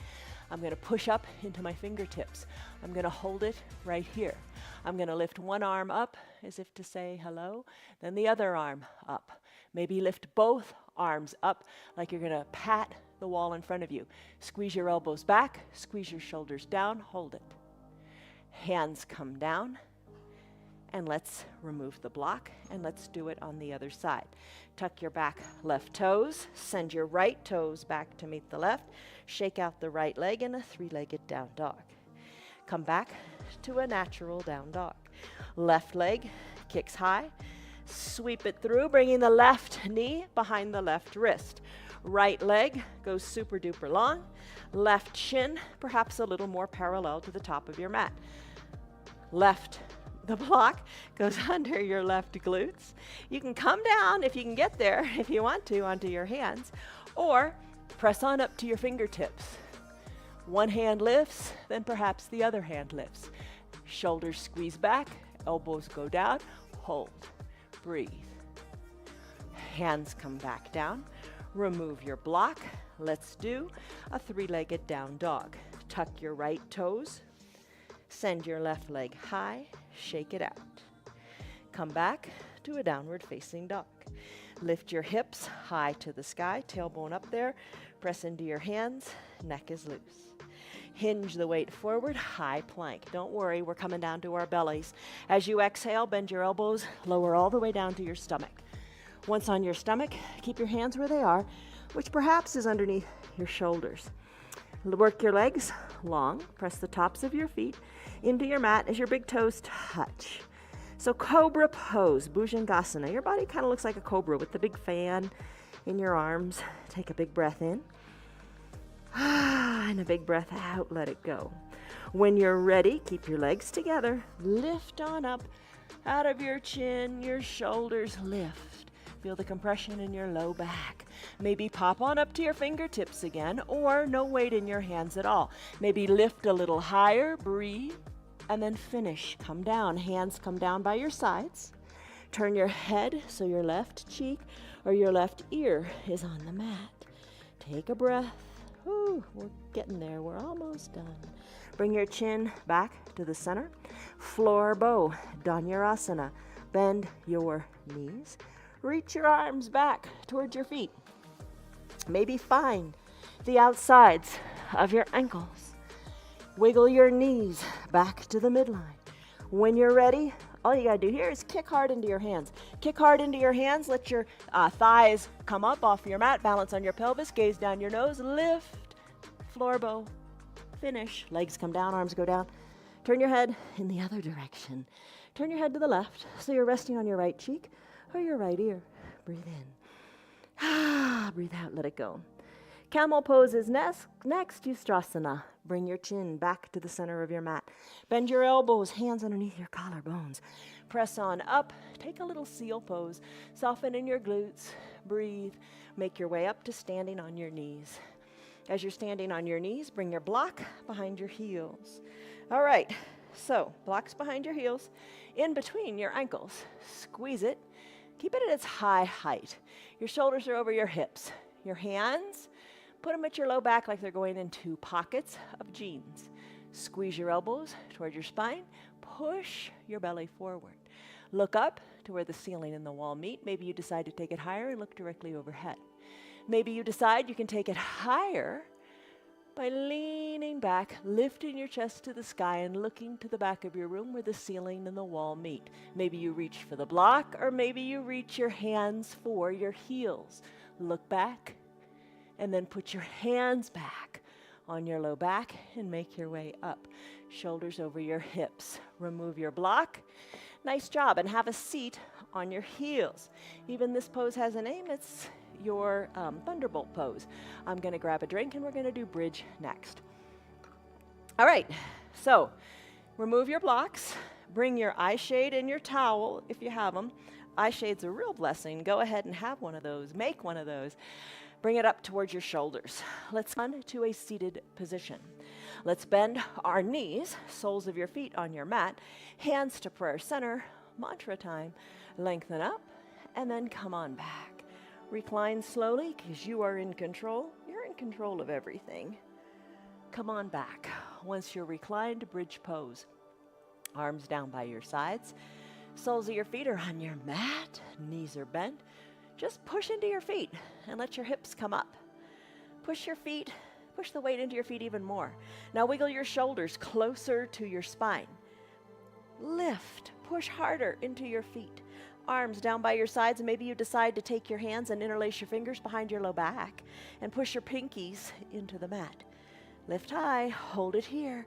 I'm going to push up into my fingertips. I'm going to hold it right here. I'm going to lift one arm up as if to say hello, then the other arm up. Maybe lift both arms up like you're going to pat the wall in front of you. Squeeze your elbows back, squeeze your shoulders down, hold it. Hands come down, and let's remove the block, and let's do it on the other side. Tuck your back left toes, send your right toes back to meet the left, shake out the right leg in a 3-legged down dog. Come back to a natural down dog. Left leg kicks high, sweep it through, bringing the left knee behind the left wrist. Right leg goes super duper long. Left shin, perhaps a little more parallel to the top of your mat. The block goes under your left glutes. You can come down if you can get there, if you want to, onto your hands, or press on up to your fingertips. One hand lifts, then perhaps the other hand lifts. Shoulders squeeze back, elbows go down, hold, breathe. Hands come back down. Remove your block. Let's do a 3-legged down dog. Tuck your right toes. Send your left leg high. Shake it out. Come back to a downward facing dog. Lift your hips high to the sky. Tailbone up there. Press into your hands. Neck is loose. Hinge the weight forward. High plank. Don't worry, we're coming down to our bellies. As you exhale, bend your elbows. Lower all the way down to your stomach. Once on your stomach, keep your hands where they are, which perhaps is underneath your shoulders. Work your legs long. Press the tops of your feet into your mat as your big toes touch. So cobra pose, Bhujangasana. Your body kind of looks like a cobra with the big fan in your arms. Take a big breath in. And a big breath out, let it go. When you're ready, keep your legs together. Lift on up out of your chin, your shoulders lift. Feel the compression in your low back. Maybe pop on up to your fingertips again, or no weight in your hands at all. Maybe lift a little higher, breathe, and then finish. Come down, hands come down by your sides. Turn your head so your left cheek or your left ear is on the mat. Take a breath. Whew, we're getting there, we're almost done. Bring your chin back to the center. Floor bow, Dhanurasana. Bend your knees. Reach your arms back towards your feet. Maybe find the outsides of your ankles. Wiggle your knees back to the midline. When you're ready, all you gotta do here is kick hard into your hands. Kick hard into your hands, let your thighs come up off your mat, balance on your pelvis, gaze down your nose, lift, floor bow, finish. Legs come down, arms go down. Turn your head in the other direction. Turn your head to the left so you're resting on your right cheek or your right ear. Breathe in. Breathe out, let it go. Camel pose is next, Ustrasana. Bring your chin back to the center of your mat. Bend your elbows, hands underneath your collarbones. Press on up, take a little seal pose. Soften in your glutes, breathe. Make your way up to standing on your knees. As you're standing on your knees, bring your block behind your heels. All right, so blocks behind your heels, in between your ankles. Squeeze it, keep it at its high height. Your shoulders are over your hips. Your hands, put them at your low back like they're going into pockets of jeans. Squeeze your elbows toward your spine. Push your belly forward. Look up to where the ceiling and the wall meet. Maybe you decide to take it higher and look directly overhead. Maybe you decide you can take it higher by leaning back, lifting your chest to the sky and looking to the back of your room where the ceiling and the wall meet. Maybe you reach for the block, or maybe you reach your hands for your heels. Look back, and then put your hands back on your low back and make your way up. Shoulders over your hips. Remove your block. Nice job, and have a seat on your heels. Even this pose has a name. It's your Thunderbolt pose. I'm gonna grab a drink and we're gonna do bridge next. All right, so remove your blocks. Bring your eye shade and your towel if you have them. Eye shade's a real blessing. Go ahead and have one of those. Make one of those. Bring it up towards your shoulders. Let's come to a seated position. Let's bend our knees, soles of your feet on your mat, hands to prayer center, mantra time. Lengthen up, and then come on back. Recline slowly, because you are in control. You're in control of everything. Come on back. Once you're reclined, bridge pose. Arms down by your sides. Soles of your feet are on your mat. Knees are bent. Just push into your feet and let your hips come up. Push your feet, push the weight into your feet even more. Now wiggle your shoulders closer to your spine. Lift, push harder into your feet. Arms down by your sides, and maybe you decide to take your hands and interlace your fingers behind your low back and push your pinkies into the mat. Lift high, hold it here,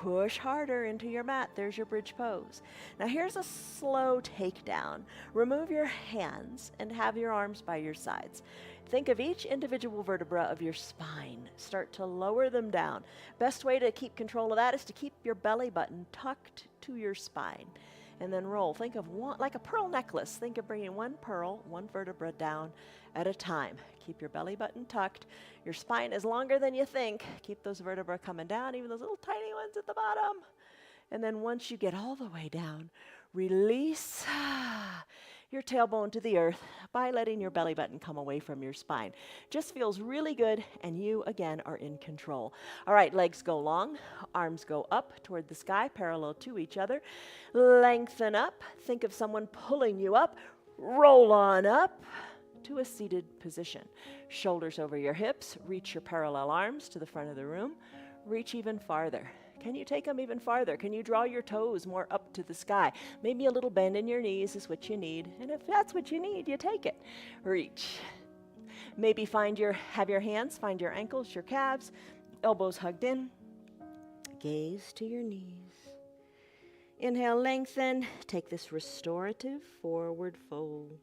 push harder into your mat. There's your bridge pose. Now here's a slow takedown. Remove your hands and have your arms by your sides. Think of each individual vertebra of your spine. Start to lower them down. Best way to keep control of that is to keep your belly button tucked to your spine. And then roll. Think of one, like a pearl necklace. Think of bringing one pearl, one vertebra down at a time. Keep your belly button tucked. Your spine is longer than you think. Keep those vertebrae coming down, even those little tiny ones at the bottom. And then once you get all the way down, release your tailbone to the earth by letting your belly button come away from your spine. Just feels really good, and you, again, are in control. All right, legs go long, arms go up toward the sky, parallel to each other. Lengthen up. Think of someone pulling you up. Roll on up to a seated position. Shoulders over your hips. Reach your parallel arms to the front of the room. Reach even farther. Can you take them even farther? Can you draw your toes more up to the sky? Maybe a little bend in your knees is what you need. And if that's what you need, you take it. Reach. Maybe have your hands, find your ankles, your calves. Elbows hugged in. Gaze to your knees. Inhale, lengthen. Take this restorative forward fold.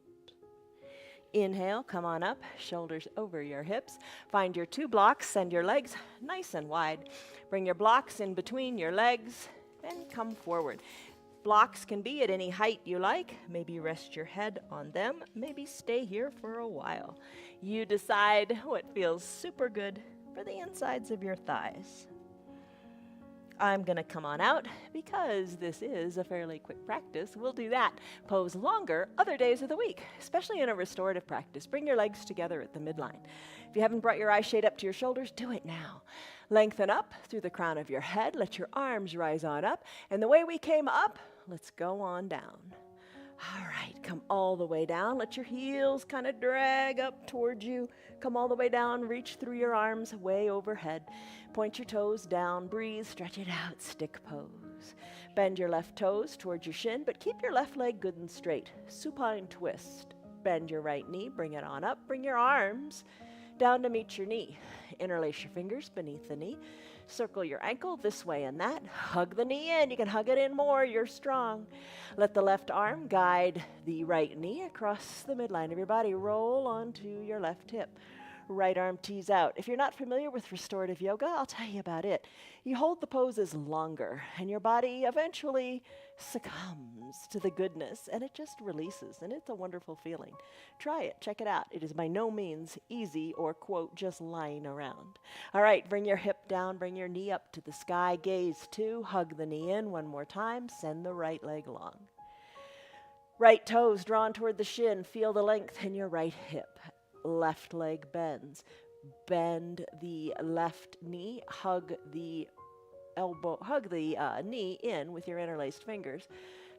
Inhale, come on up, shoulders over your hips. Find your 2 blocks, send your legs nice and wide. Bring your blocks in between your legs and come forward. Blocks can be at any height you like. Maybe rest your head on them. Maybe stay here for a while. You decide what feels super good for the insides of your thighs. I'm going to come on out because this is a fairly quick practice. We'll do that. Pose longer other days of the week, especially in a restorative practice. Bring your legs together at the midline. If you haven't brought your eye shade up to your shoulders, do it now. Lengthen up through the crown of your head. Let your arms rise on up. And the way we came up, let's go on down. All right, come all the way down. Let your heels kind of drag up towards you. Come all the way down. Reach through your arms way overhead. Point your toes down. Breathe. Stretch it out. Stick pose. Bend your left toes towards your shin, but keep your left leg good and straight. Supine twist. Bend your right knee. Bring it on up. Bring your arms down to meet your knee. Interlace your fingers beneath the knee. Circle your ankle this way and that. Hug the knee in. You can hug it in more. You're strong. Let the left arm guide the right knee across the midline of your body. Roll onto your left hip. Right arm tees out. If you're not familiar with restorative yoga, I'll tell you about it. You hold the poses longer, and your body eventually succumbs to the goodness, and it just releases, and it's a wonderful feeling. Try it. Check it out. It is by no means easy or, quote, just lying around. All right, bring your hip down, bring your knee up to the sky, gaze 2, hug the knee in one more time, send the right leg long. Right toes drawn toward the shin, feel the length in your right hip. Left leg bends. Bend the left knee, hug the knee in with your interlaced fingers.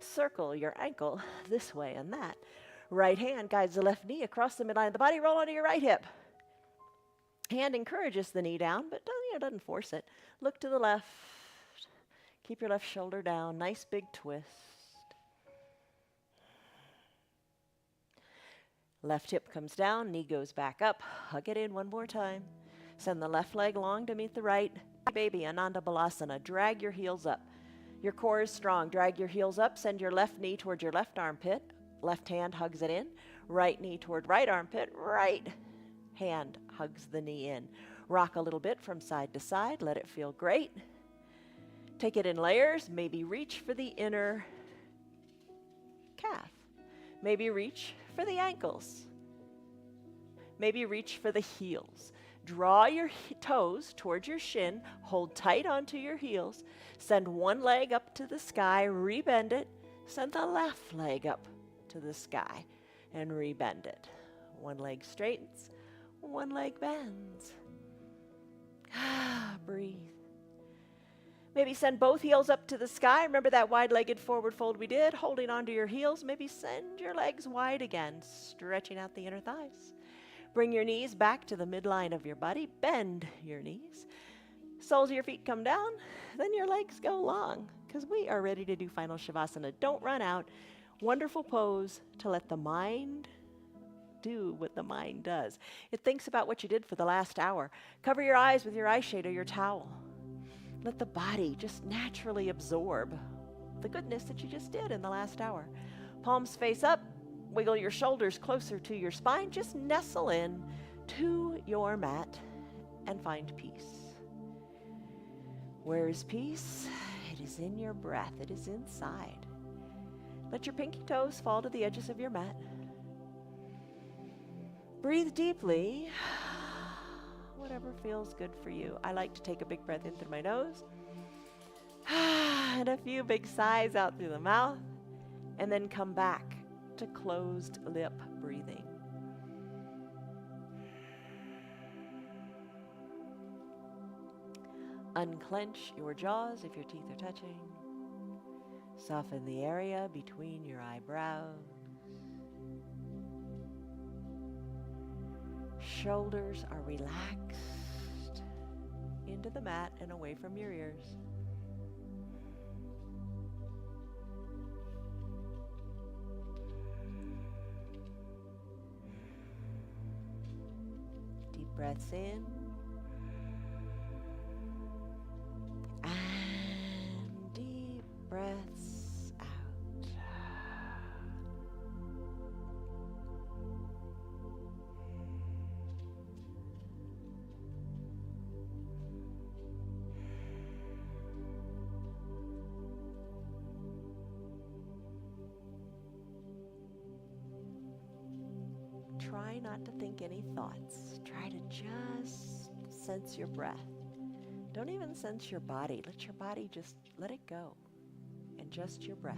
Circle your ankle this way and that. Right hand guides the left knee across the midline of the body. Roll onto your right hip. Hand encourages the knee down, but doesn't force it. Look to the left. Keep your left shoulder down. Nice big twist. Left hip comes down, knee goes back up. Hug it in one more time. Send the left leg long to meet the right. Baby, Ananda Balasana. Drag your heels up. Your core is strong. Drag your heels up. Send your left knee toward your left armpit. Left hand hugs it in. Right knee toward right armpit. Right hand hugs the knee in. Rock a little bit from side to side. Let it feel great. Take it in layers. Maybe reach for the inner calf. Maybe reach for the ankles. Maybe reach for the heels. Draw your toes towards your shin. Hold tight onto your heels. Send one leg up to the sky. Rebend it. Send the left leg up to the sky and rebend it. One leg straightens. One leg bends. Breathe. Maybe send both heels up to the sky. Remember that wide-legged forward fold we did, holding onto your heels. Maybe send your legs wide again, stretching out the inner thighs. Bring your knees back to the midline of your body. Bend your knees. Soles of your feet come down. Then your legs go long because we are ready to do final Shavasana. Don't run out. Wonderful pose to let the mind do what the mind does. It thinks about what you did for the last hour. Cover your eyes with your eye shade or your towel. Let the body just naturally absorb the goodness that you just did in the last hour. Palms face up. Wiggle your shoulders closer to your spine. Just nestle in to your mat and find peace. Where is peace? It is in your breath. It is inside. Let your pinky toes fall to the edges of your mat. Breathe deeply. Whatever feels good for you. I like to take a big breath in through my nose and a few big sighs out through the mouth, and then come back to closed lip breathing. Unclench your jaws if your teeth are touching. Soften the area between your eyebrows. Shoulders are relaxed into the mat and away from your ears. Deep breaths in not to think any thoughts. Try to just sense your breath. Don't even sense your body. Let your body just let it go. And just your breath.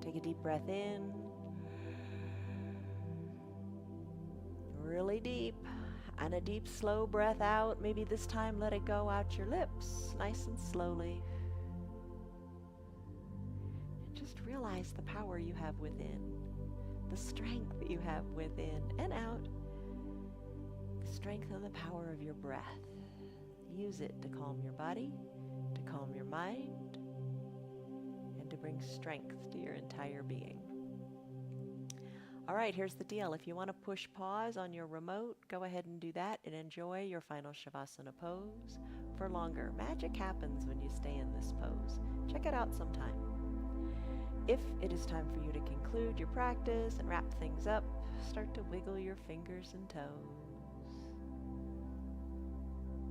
Take a deep breath in, really deep, and a deep, slow breath out. Maybe this time let it go out your lips, nice and slowly. And just realize the power you have within, the strength that you have within and out. Strengthen the power of your breath. Use it to calm your body, to calm your mind, to bring strength to your entire being. All right, here's the deal. If you want to push pause on your remote, go ahead and do that and enjoy your final Shavasana pose for longer. Magic happens when you stay in this pose. Check it out sometime. If it is time for you to conclude your practice and wrap things up, start to wiggle your fingers and toes.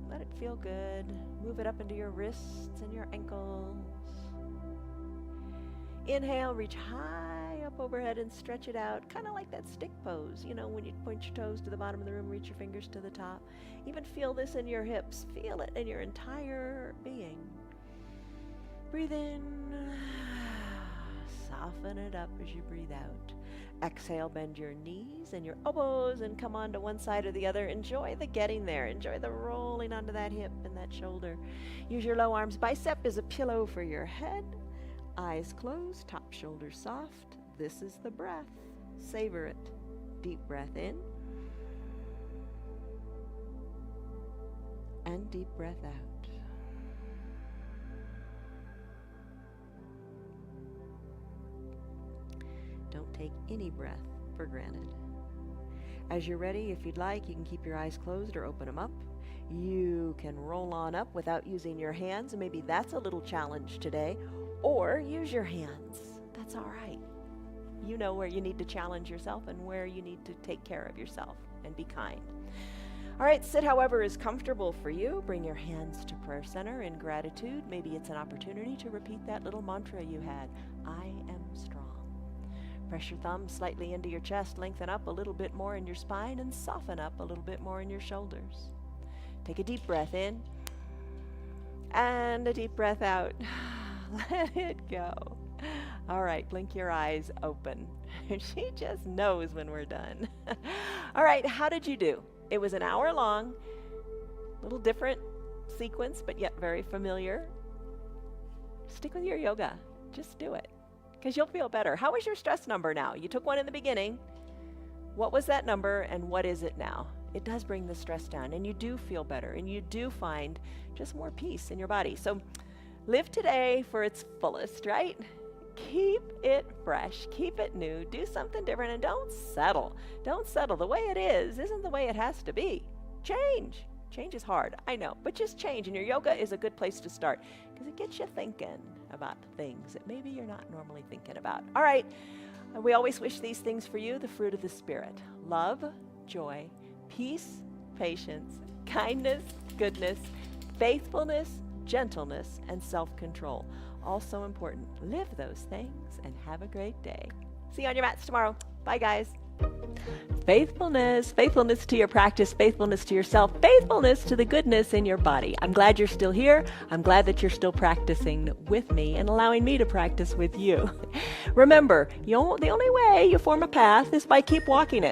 Let it feel good. Move it up into your wrists and your ankles. Inhale, reach high up overhead and stretch it out, kind of like that stick pose. You know, when you point your toes to the bottom of the room, reach your fingers to the top. Even feel this in your hips. Feel it in your entire being. Breathe in. Soften it up as you breathe out. Exhale, bend your knees and your elbows and come onto one side or the other. Enjoy the getting there. Enjoy the rolling onto that hip and that shoulder. Use your low arms. Bicep is a pillow for your head. Eyes closed, top shoulders soft. This is the breath. Savor it. Deep breath in. And deep breath out. Don't take any breath for granted. As you're ready, if you'd like, you can keep your eyes closed or open them up. You can roll on up without using your hands. Maybe that's a little challenge today. Or use your hands. That's all right. You know where you need to challenge yourself and where you need to take care of yourself and be kind. All right, sit however is comfortable for you. Bring your hands to prayer center in gratitude. Maybe it's an opportunity to repeat that little mantra you had. I am strong. Press your thumbs slightly into your chest. Lengthen up a little bit more in your spine and soften up a little bit more in your shoulders. Take a deep breath in and a deep breath out. Let it go. All right, blink your eyes open. She just knows when we're done. All right, how did you do? It was an hour long, little different sequence, but yet very familiar. Stick with your yoga. Just do it, because you'll feel better. How was your stress number now? You took one in the beginning. What was that number, and what is it now? It does bring the stress down, and you do feel better, and you do find just more peace in your body. So live today for its fullest, right? Keep it fresh, keep it new, do something different, and don't settle. Don't settle. The way it is isn't the way it has to be. Change. Change is hard, I know, but just change. And your yoga is a good place to start because it gets you thinking about things that maybe you're not normally thinking about. All right, we always wish these things for you, the fruit of the Spirit. Love, joy, peace, patience, kindness, goodness, faithfulness, gentleness, and self-control. Also important. Live those things and have a great day. See you on your mats tomorrow. Bye, guys. Faithfulness, faithfulness to your practice, faithfulness to yourself, faithfulness to the goodness in your body. I'm glad you're still here. I'm glad that you're still practicing with me and allowing me to practice with you. Remember, the only way you form a path is by keep walking it.